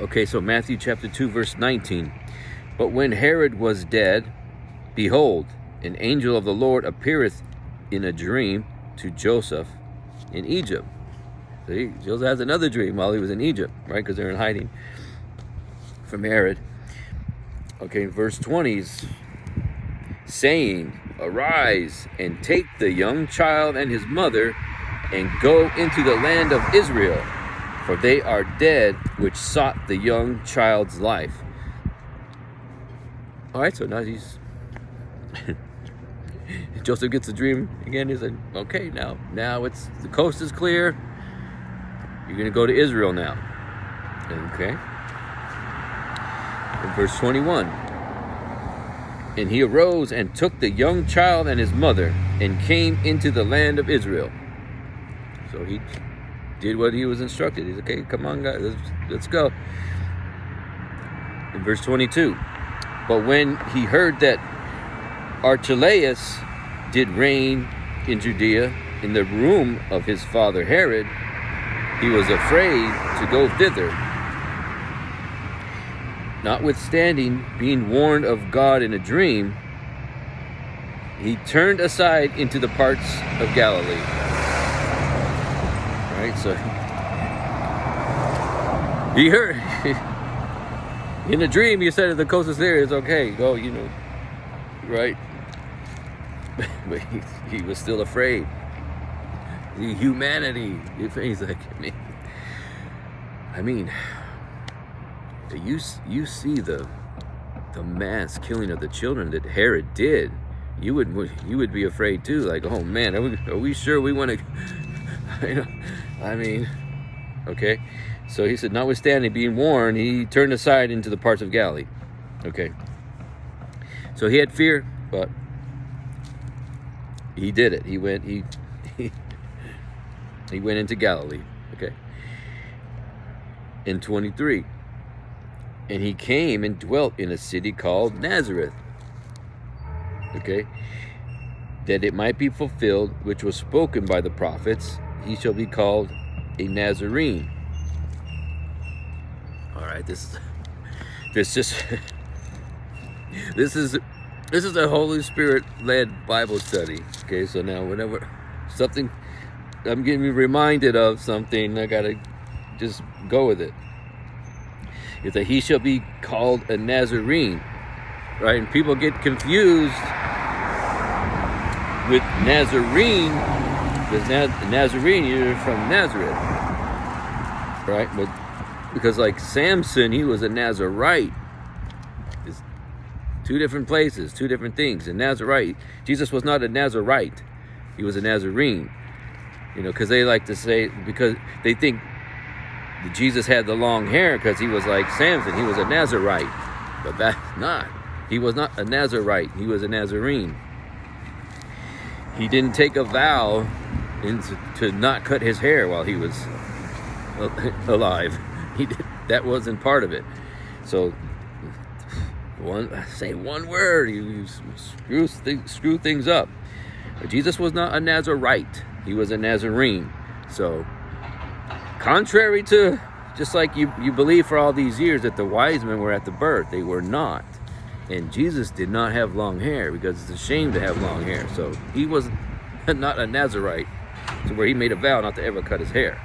Okay, so Matthew chapter 2, verse 19. But when Herod was dead, behold, an angel of the Lord appeareth in a dream to Joseph in Egypt. See, Joseph has another dream while he was in Egypt, right? Because they're in hiding from Herod. Okay, verse 20 is saying, arise and take the young child and his mother and go into the land of Israel, for they are dead which sought the young child's life. All right, so now Joseph gets the dream again. He said, okay, now it's the coast is clear. You're going to go to Israel now. Okay. In verse 21. And he arose and took the young child and his mother and came into the land of Israel. So he did what he was instructed. He's okay, come on guys, let's go. In verse 22. But when he heard that Archelaus did reign in Judea in the room of his father Herod, he was afraid to go thither. Notwithstanding, being warned of God in a dream, he turned aside into the parts of Galilee. Right, so he heard in a dream. He said, "If the coast is there, it's okay. Go, right?" But he was still afraid. The humanity. He's like, I mean, you see the mass killing of the children that Herod did. You would be afraid too. Like, oh man, are we sure we want to? I mean, okay. So he said, notwithstanding being warned, he turned aside into the parts of Galilee. Okay. So he had fear, but he did it. He went into Galilee. Okay. In 23. And he came and dwelt in a city called Nazareth. Okay. That it might be fulfilled, which was spoken by the prophets, he shall be called a Nazarene. All right, this is a Holy Spirit led Bible study. Okay, so now whenever something I'm getting reminded of something, I gotta just go with it. It's that he shall be called a Nazarene, right? And people get confused with Nazarene, because Nazarene, you're from Nazareth, right? But because like Samson, he was a Nazarite. It's two different places, two different things. A Nazarite, Jesus was not a Nazarite, he was a Nazarene. Because they like to say, because they think that Jesus had the long hair because he was like Samson, he was a Nazarite. But that's not. He was not a Nazarite, he was a Nazarene. He didn't take a vow to not cut his hair while he was alive. That wasn't part of it. So, say one word, you screw things up. But Jesus was not a Nazarite. He was a Nazarene. So, contrary to, just like you believe for all these years that the wise men were at the birth, they were not. And Jesus did not have long hair because it's a shame to have long hair. So he was not a Nazarite, to where he made a vow not to ever cut his hair.